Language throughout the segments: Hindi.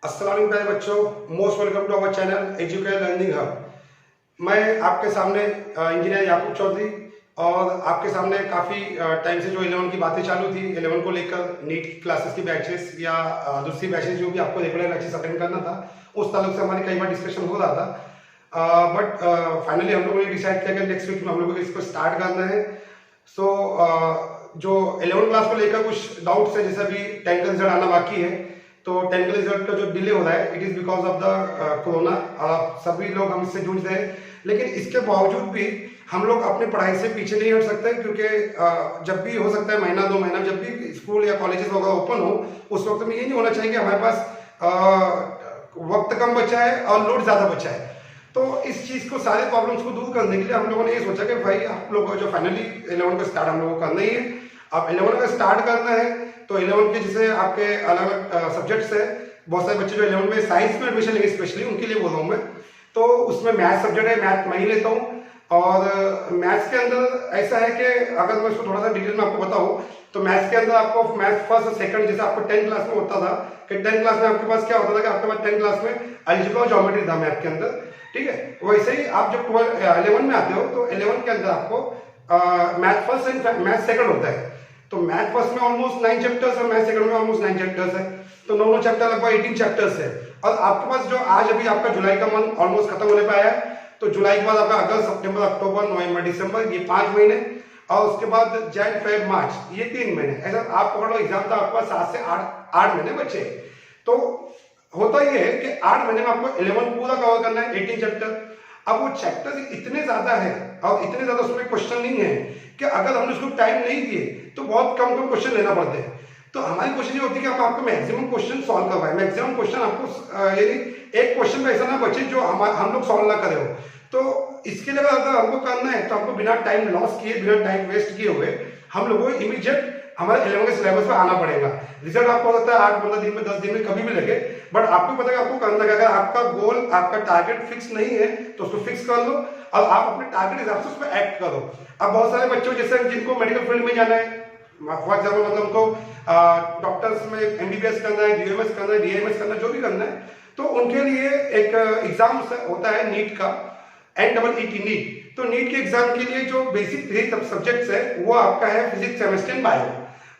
अस्सलाम वालेकुम प्यारे बच्चों, most welcome to our channel educate learning hub. मैं आपके सामने इंजीनियर याकूब चौधरी और आपके सामने काफ़ी टाइम से जो 11 की बातें चालू थी, 11 को लेकर नीट की क्लासेस की बैचेस या दूसरी बैचेस जो भी आपको रेगुलर बैचेस अटेंड करना था, उस ताल्लुक से हमारी कई बार डिस्कशन हो रहा था। बट फाइनली हम लोगों ने डिसाइड किया कि नेक्स्ट वीक में हम लोगों को इसको स्टार्ट करना है। सो जो 11 क्लास को लेकर कुछ डाउट्स है, जैसे अभी 10 का रिजल्ट आना बाकी है, तो 10 का रिजल्ट का जो डिले हो रहा है, it is because of the corona. सभी लोग हम इससे जूझ रहे हैं, लेकिन इसके बावजूद भी हम लोग अपनी पढ़ाई से पीछे नहीं हट सकते, क्योंकि जब भी हो सकता है महीना 2 महीना, जब भी स्कूल या कॉलेजेस वगैरह ओपन हो, उस वक्त में ये नहीं होना चाहिए कि हमारे पास वक्त कम बचा है और लोड ज़्यादा बचा है। तो इस चीज़ को, सारे प्रॉब्लम्स को दूर करने के लिए हम लोगों ने ये सोचा कि भाई आप लोगों को जो फाइनली 11 का स्टार्ट हम लोगों को करना ही है। अब 11 का स्टार्ट करना है तो 11 के जैसे आपके अलग अलग सब्जेक्ट्स है, बहुत सारे बच्चे जो 11 में साइंस में एडमिशन लेंगे, स्पेशली उनके लिए बोल रहा हूँ मैं। तो उसमें मैथ्स सब्जेक्ट है, मैथ मैं ही लेता हूँ। और मैथ्स के अंदर ऐसा है कि अगर मैं उसको थोड़ा सा डिटेल में आपको बताऊँ, तो मैथ्स के अंदर आपको मैथ्स फर्स्ट और सेकंड, जैसे आपको 10 क्लास में होता था कि 10 क्लास में आपके पास क्या होता था कि आपके पास 10 क्लास में अलजेब्रा और ज्योमेट्री था मैथ के अंदर, ठीक है। वैसे ही आप जब 11 में आते हो तो 11 के अंदर आपको math first and math second होता है। तो मैथ फर्स्ट में ऑलमोस्ट 9 चैप्टर्स है, मैथ सेकंड में ऑलमोस्ट 9 चैप्टर्स है, तो 9 चैप्टर लगभग 18 चैप्टर्स है। और आपके पास जो आज अभी आपका जुलाई का मंथ ऑलमोस्ट खत्म होने पे आया है, तो जुलाई के बाद आपका अगस्त, सितंबर, अक्टूबर, नवंबर, दिसंबर, ये 5 महीने, और उसके बाद जैन, फेब, मार्च, ये 3 महीने। ऐसा आप पकड़ लो, एग्जाम का आपके पास 7 से 8 महीने बचे। तो होता ये है कि 8 महीने में आपको 11 पूरा कवर करना है, 18 चैप्टर। अब वो चैप्टर इतने ज्यादा है और इतने ज्यादा उसमें क्वेश्चन नहीं है कि अगर हमने उसको टाइम नहीं दिए तो बहुत कम कम क्वेश्चन लेना पड़ते हैं। तो हमारी कोशिश ये होती है कि हम आपको मैक्सिमम क्वेश्चन सॉल्व करवाएं, मैक्सिमम क्वेश्चन आपको, यानी एक क्वेश्चन का ऐसा ना बचे जो हम लोग सॉल्व ना करे हो। तो इसके लिए अगर हमको करना है तो हमको बिना टाइम लॉस किए, बिना टाइम वेस्ट किए हुए हम लोगों को इमीडिएट हमारे 11 के सिलेबस पे आना पड़ेगा। रिजल्ट आपको हो सकता है 8-15 दिन में, 10 दिन में, कभी भी लगे, बट आपको पता है आपको करना है। अगर आपका गोल, आपका टारगेट फिक्स नहीं है तो उसको फिक्स कर लो और आप अपने टारगेट हिसाब से उस पर एक्ट करो। अब बहुत सारे बच्चों जैसे जिनको मेडिकल फील्ड में जाना है, फॉर एग्जाम्पल मतलब उनको डॉक्टर्स में एमबीबीएस करना है, डीएमएस करना है, डीएमएस करना है, जो भी करना है, तो उनके लिए एक एग्जाम होता है नीट का, NEET नीट। तो नीट के एग्जाम के लिए जो बेसिक 3 सब्जेक्ट्स है वो आपका है physics, chemistry and bio.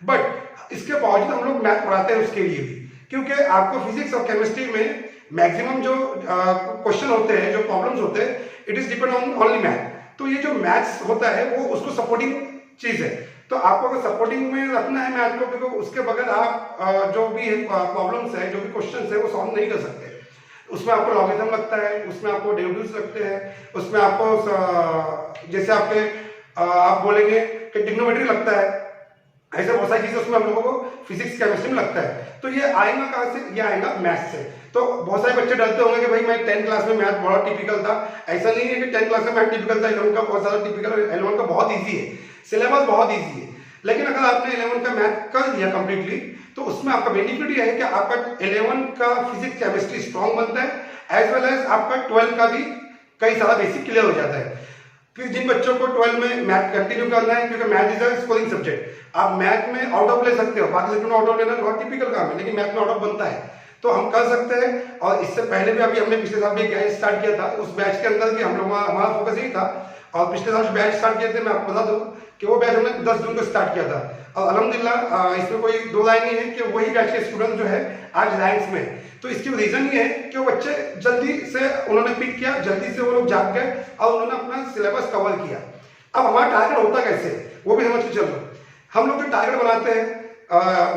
But इसके बावजूद हम लोग मैथ पढ़ाते हैं उसके लिए भी, क्योंकि आपको फिजिक्स और केमिस्ट्री में मैक्सिमम जो क्वेश्चन होते हैं, जो प्रॉब्लम्स होते हैं, it is depend on only math. तो ये जो मैथ्स होता है वो उसको सपोर्टिंग चीज है। तो आपको अगर सपोर्टिंग में रखना है मैथ को, क्योंकि उसके बगैर आप जो भी प्रॉब्लम्स है, जो भी क्वेश्चन है, वो सॉल्व नहीं कर सकते। उसमें आपको लॉगरिथम लगता है, उसमें आपको डेरिवेटिव्स लगते हैं, उसमें आपको जैसे आपके आप बोलेंगे कि ट्रिग्नोमेट्री लगता है। ऐसे बहुत सारी चीजें उसमें हम लोगों को फिजिक्स, केमिस्ट्री में लगता है। तो ये आएगा कहाँ से? ये आएगा मैथ से। तो बहुत सारे बच्चे डरते होंगे कि भाई मैं 10 क्लास में मैथ बहुत टिपिकल था। ऐसा नहीं है कि 10 क्लास में मैथ टिपिकल था, 11 का बहुत ज्यादा टिपिकल, 11 का बहुत ईजी है, सिलेबस बहुत ईजी है। लेकिन अगर आपने 11 का मैथ कर लिया कंप्लीटली, तो उसमें आपका बेनिफिट ये है कि आपका 11 का फिजिक्स, केमिस्ट्री स्ट्रॉन्ग बनता है, एज वेल एज आपका 12 का भी कई सारा बेसिक क्लियर हो जाता है। फिर जिन बच्चों को 12 में मैथ कंटिन्यू करना है, क्योंकि math is a scoring subject, आप मैथ में आउट ऑफ ले सकते हो, बाकी सब्जेक्ट में आउट ऑफ लेना बहुत टिपिकल काम है, लेकिन मैथ में आउट ऑफ बनता है, तो हम कर सकते हैं। और इससे पहले भी अभी हमने पिछले साल भी एक बैच स्टार्ट किया था, उस बैच के अंदर भी हम लोग, हमारा फोकस यही था। और पिछले साल बैच स्टार्ट किए थे, मैं आपको बता दूं कि वो बैच हमने 10 जून को स्टार्ट किया था, और अल्हम्दुलिल्लाह इसमें कोई दो राय नहीं है कि वही बैच के स्टूडेंट जो है आज रैंक्स में। तो इसकी रीजन ये है कि वो बच्चे जल्दी से उन्होंने पिक किया, जल्दी से वो लोग जाग गए और उन्होंने अपना सिलेबस कवर किया। अब हमारा टारगेट होता कैसे, वो भी समझ के चलो। हम लोग जो टारगेट बनाते हैं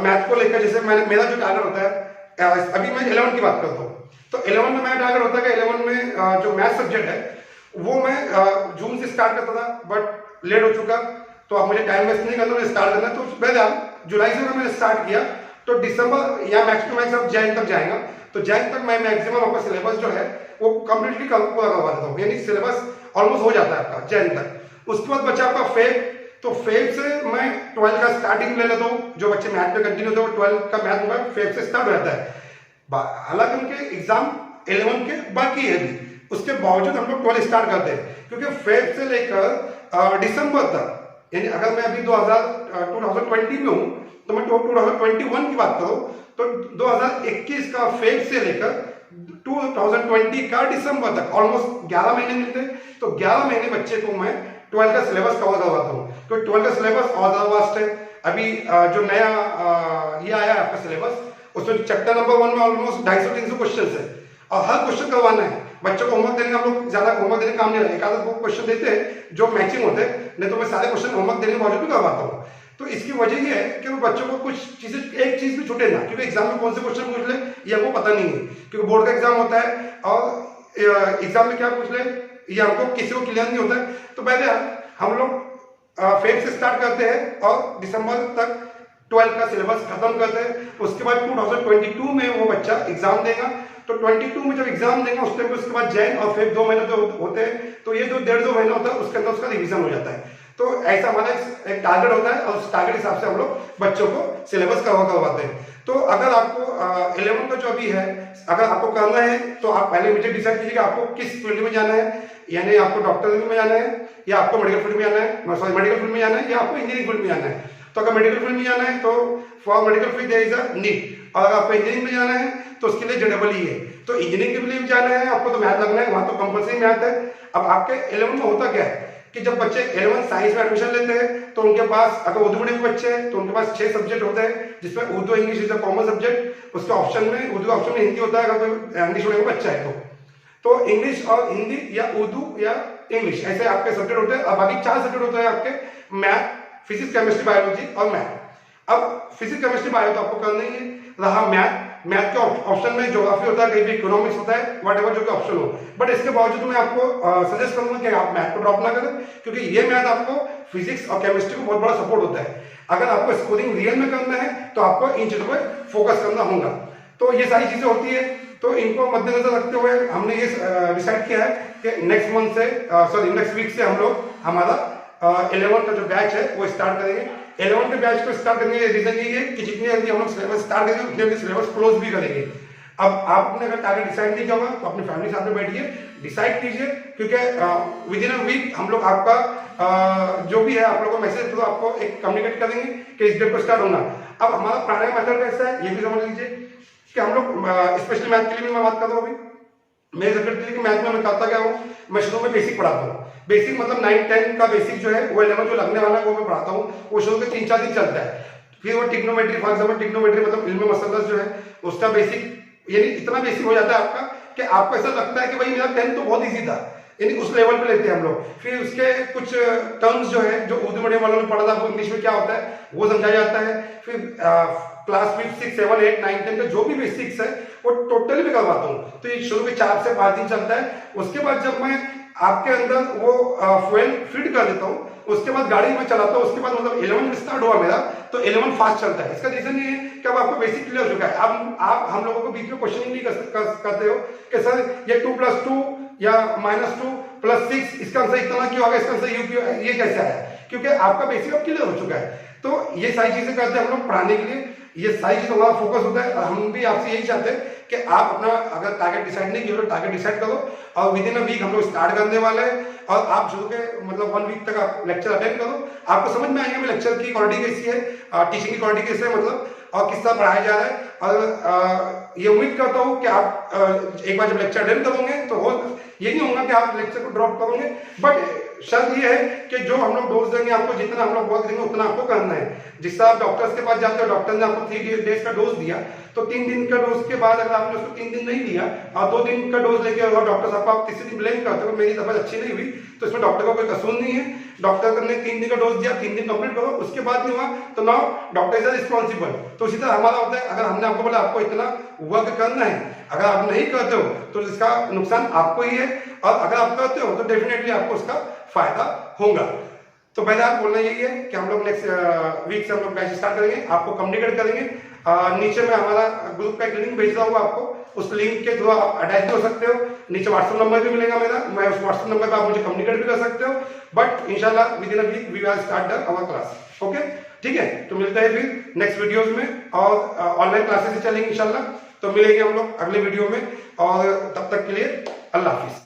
मैथ को लेकर, जैसे मेरा जो टारगेट होता है, अभी मैं 11 की बात करता हूँ, तो 11 में मेरा टारगेट होता है कि 11 में जो मैथ सब्जेक्ट है वो मैं जून से स्टार्ट करता था, बट लेट हो चुका, तो अब मुझे टाइम वेस्ट नहीं करना, मुझे स्टार्ट करना है। तो बहरहाल जुलाई से मैंने स्टार्ट किया, तो दिसंबर या मैक्स टू मैक्स अब जैन तक जाएगा। तो जैन तक मैं मैक्सिमम आपका सिलेबस जो है वो कंप्लीटली पूरा करवा देता हूँ, यानी सिलेबस ऑलमोस्ट हो जाता है आपका जैन तक। उसके बाद बचा आपका फेब, तो फेब से मैं 12 का स्टार्टिंग ले लेता हूँ। जो बच्चे मैथ में कंटिन्यू थे वो 12 का मैथ होगा फेब से स्टार्ट हो जाता है। हालांकि उनके एग्जाम 11 के बाकी है भी, उसके बावजूद हम लोग 12 स्टार्ट करते हैं, क्योंकि फेब से लेकर दिसंबर तक, यानी अगर मैं अभी 2020 में हूँ, तो मैं 2021 की बात करूं तो 2021 का फेब से लेकर 2020 का दिसंबर तक ऑलमोस्ट 11 महीने मिलते हैं। तो 11 महीने बच्चे को मैं 12 का सिलेबस कवर करवाता हूँ। तो 12 का सिलेबस और ज्यादा वास्ट है। अभी जो नया ये आया है आपका सिलेबस, उसमें चैप्टर नंबर 1 में ऑलमोस्ट 250-300 क्वेश्चन है और हर क्वेश्चन करवाना है। बच्चों को होमवर्क देने का हम लोग ज्यादा होमवर्क देने का काम नहीं रहता, एक आधा दो क्वेश्चन देते हैं जो मैचिंग होते हैं, नहीं तो मैं सारे क्वेश्चन होमवर्क देने के बावजूद भी करवाता हूँ। तो इसकी वजह ये है कि वो बच्चों को कुछ चीजें, एक चीज भी छूटे ना, क्योंकि एग्जाम में कौन से क्वेश्चन पूछ ले ये हमको पता नहीं है, क्योंकि बोर्ड का एग्जाम होता है और एग्जाम में क्या पूछ ले ये हमको किसी को क्लियर नहीं होता है। तो पहले हम लोग फेब से स्टार्ट करते हैं और दिसंबर तक 12 का सिलेबस खत्म करते हैं। उसके बाद 2022 में वो बच्चा एग्जाम देगा। तो 22 में जब एग्जाम देगा उस टाइम उसके बाद जैन और फेब 2 महीने तो होते हैं, तो ये जो 1.5-2 महीना होता है उसके अंदर उसका रिवीजन हो जाता है। तो ऐसा हमारा एक टारगेट होता है और उस टारगेट हिसाब से हम लोग बच्चों को सिलेबस करवाते हैं। तो अगर आपको 11 का जो अभी है अगर आपको करना है तो आप पहले मुझे डिसाइड कीजिएगा आपको किस फील्ड में जाना है, यानी आपको डॉक्टर में जाना है या आपको मेडिकल फील्ड में जाना है, सॉरी मेडिकल फील्ड में जाना है या आपको इंजीनियरिंग फील्ड में जाना है। तो अगर मेडिकल फील्ड में जाना है तो for medical field there is a NEET, और अगर आपको इंजीनियरिंग में जाना है तो उसके लिए JEE है। तो इंजीनियरिंग के लिए भी जाना है आपको तो मैथ लगना है, वहां तो कंपल्सरी मैथ है। अब आपके 11 में होता क्या है कि जब बच्चे 11 साइंस में एडमिशन लेते हैं तो उनके पास अगर उर्दू मीडियम के बच्चे हैं तो उनके पास 6 सब्जेक्ट होते हैं, जिसमें Urdu English is a common subject. उसके ऑप्शन में उर्दू ऑप्शन में हिंदी होता है अगर कोई इंग्लिश मीडियम का बच्चा है तो इंग्लिश और हिंदी या उर्दू या इंग्लिश ऐसे आपके सब्जेक्ट होते हैं। और बाकी 4 सब्जेक्ट होते हैं आपके मैथ, फिजिक्स, केमिस्ट्री, बायोलॉजी और मैथ। अब फिजिक्स, केमिस्ट्री, बायो तो आपको करना ही है। रहा मैथ के ऑप्शन में ज्योग्राफी होता है, कहीं भी इकोनॉमिक्स होता है, व्हाटएवर जो कि ऑप्शन हो। बट इसके बावजूद मैं आपको सजेस्ट करूंगा कि आप मैथ को ड्रॉप ना करें, क्योंकि ये मैथ आपको फिजिक्स और केमिस्ट्री को बहुत बड़ा सपोर्ट होता है। अगर आपको स्कोरिंग रियल में करना है तो आपको इन चीजों पर फोकस करना होगा। तो ये सारी चीजें होती है, तो इनको मद्देनजर रखते हुए हमने ये डिसाइड किया है कि नेक्स्ट वीक से हम लोग हमारा 11 का जो बैच है वो स्टार्ट करेंगे। 11 के बैच को स्टार्ट करने का रीजन ये है कि जितनी जल्दी हम लोग सिलेबस स्टार्ट करेंगे उतनी जल्दी सिलेबस क्लोज भी करेंगे। अब आपने अगर टारगेट डिसाइड नहीं किया होगा तो अपनी फैमिली साथ में बैठिए, डिसाइड कीजिए, क्योंकि विद इन अ वीक हम लोग आपका जो भी है आप लोगों को मैसेज थ्रू आपको एक कम्युनिकेट करेंगे कि इस डेट पर स्टार्ट होना। अब हमारा प्राणायाम मेथड कैसा है ये भी समझ लीजिए कि हम लोग स्पेशली मैथ के लिए मैं बात कर रहा हूँ। अभी मेरे सब्जेक्ट के लिए मैथ में मैं करता क्या हूँ, मैं शुरू में बेसिक पढ़ाता हूँ। बेसिक मतलब 9-10 का बेसिक जो है वो 11 जो लगने वाला है वो मैं पढ़ाता हूँ। वो शुरू के 3-4 दिन चलता है। फिर वो टिग्नोमेट्री, फॉर एग्जाम्पल टिग्नोमेट्री मतलब इल्म मसलस जो है उसका बेसिक, यानी इतना बेसिक हो जाता है आपका कि आपको ऐसा लगता है कि भाई मेरा 10 तो बहुत ईजी था, यानी उस लेवल पे लेते हैं हम लोग। फिर उसके कुछ टर्म्स जो है जो उर्दू मीडियम वालों ने पढ़ा था वो इंग्लिश में क्या होता है वो समझाया जाता है। फिर क्लास 5, 6, 7, 8, 9, 10 का जो भी बेसिक्स है वो टोटली भी करवाता हूँ। तो ये शुरू में 4 से 5 दिन चलता है। उसके बाद जब मैं आपके अंदर वो फ्यूल फीड कर देता हूँ, उसके बाद गाड़ी में चलाता हूँ, उसके बाद मतलब 11 स्टार्ट हुआ मेरा तो 11 फास्ट चलता है। इसका रीजन ये है कि अब आपको बेसिक क्लियर हो चुका है। अब आप हम लोगों को बीच में क्वेश्चनिंग नहीं करते हो कि सर ये 2+2 या -2 + 6 इसका आंसर इतना क्यों आ गया, इसका आंसर ये कैसे आया, क्योंकि आपका बेसिक अब क्लियर हो चुका है। तो ये सारी चीजें करते हैं हम लोग पढ़ाने के लिए, ये सारी चीज हमारा फोकस होता है। और हम भी आपसे यही चाहते हैं कि आप अपना अगर टारगेट डिसाइड नहीं किया तो टारगेट डिसाइड करो, और विद इन अ वीक हम लोग स्टार्ट करने वाले हैं। और आप शुरू के मतलब 1 वीक तक आप लेक्चर अटेंड करो, आपको समझ में आएगा लेक्चर की क्वालिटी कैसी है, टीचिंग की क्वालिटी कैसी है, मतलब और किस तरह पढ़ाया जा रहा है। और ये उम्मीद करता हूँ कि आप एक बार जब लेक्चर अटेंड करोगे तो ये नहीं होगा कि आप लेक्चर को ड्रॉप करोगे, बट शर्त ये है कि जो हम लोग डोज देंगे आपको, जितना हम लोग वर्क देंगे उतना आपको करना है। जिससे आप डॉक्टर्स के पास जाते हो, डॉक्टर ने आपको 3 डेज का डोज दिया तो 3 दिन का डोज के बाद अगर आपने उसको 3 दिन नहीं लिया और 2 दिन का डोज लेके और डॉक्टर साहब आप किसी दिन ब्लेम करते हो मेरी तबीयत अच्छी नहीं हुई, तो इसमें डॉक्टर का कोई कसूर नहीं है। डॉक्टर ने 3 दिन का डोज दिया, 3 दिन कंप्लीट करो, उसके बाद नहीं हुआ तो नाउ डॉक्टर इज रिस्पॉन्सिबल। तो इसी तरह हमारा होता है, अगर हमने आपको बोला आपको इतना वर्क करना है, अगर आप नहीं करते हो तो इसका नुकसान आपको ही है, और अगर आप करते हो तो डेफिनेटली आपको उसका फायदा होगा। तो पहले आप बोलना यही है कि हम लोग नेक्स्ट वीक से हम लोग बैच स्टार्ट करेंगे, आपको कम्युनिकेट करेंगे। नीचे में हमारा ग्रुप का एक लिंक भेज रहा हूँ आपको, उस लिंक के थ्रू आप अटैच हो सकते हो। नीचे व्हाट्सएप नंबर भी मिलेगा मेरा, मैं उस व्हाट्सएप नंबर पर आप मुझे कम्युनिकेट भी कर सकते हो। बट इंशाल्लाह within a week we will start our class. Okay, ठीक है, तो मिलते हैं फिर नेक्स्ट वीडियोस में, और ऑनलाइन क्लासेस चलेंगे इंशाल्लाह। तो मिलेंगे हम लोग अगले वीडियो में, और तब तक के लिए अल्लाह हाफिज।